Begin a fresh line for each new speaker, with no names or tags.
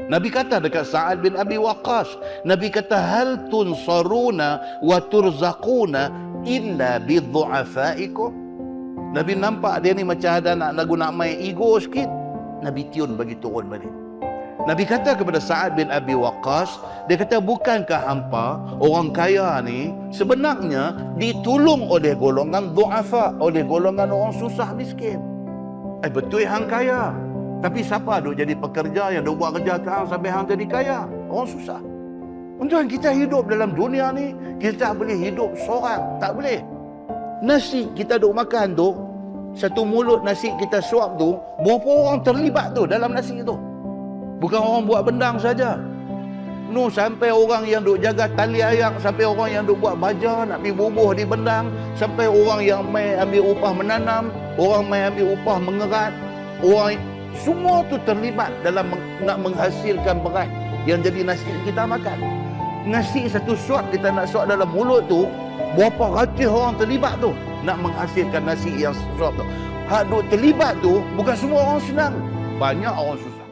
Nabi kata dekat Sa'ad bin Abi Waqqas, Nabi kata hal tunsaruna wa turzaquna illa bidhu'afaikum. Nabi nampak dia ni macam ada nak main ego sikit. Nabi tiun bagi turun balik. Nabi kata kepada Sa'ad bin Abi Waqqas, dia kata bukankah hampa orang kaya ni sebenarnya ditolong oleh golongan du'afa, oleh golongan orang susah miskin. Betul hang kaya. Tapi siapa duk jadi pekerja yang duk buat kerja kau sampai hang jadi kaya? Orang susah. Tuan, kita hidup dalam dunia ni, kita tak boleh hidup seorang. Tak boleh. Nasi kita duk makan tu, satu mulut nasi kita suap tu, berapa orang terlibat tu dalam nasi tu? Bukan orang buat bendang saja. No, sampai orang yang duk jaga tali ayak, sampai orang yang duk buat baja, nak pergi bubuh di bendang, sampai orang yang mai ambil upah menanam, orang mai ambil upah mengerat, orang semua tu terlibat dalam nak menghasilkan beras yang jadi nasi kita makan. Nasi satu suap kita nak suap dalam mulut tu, berapa ratus orang terlibat tu nak menghasilkan nasi yang suap tu. Hak duk terlibat tu bukan semua orang senang, banyak orang susah.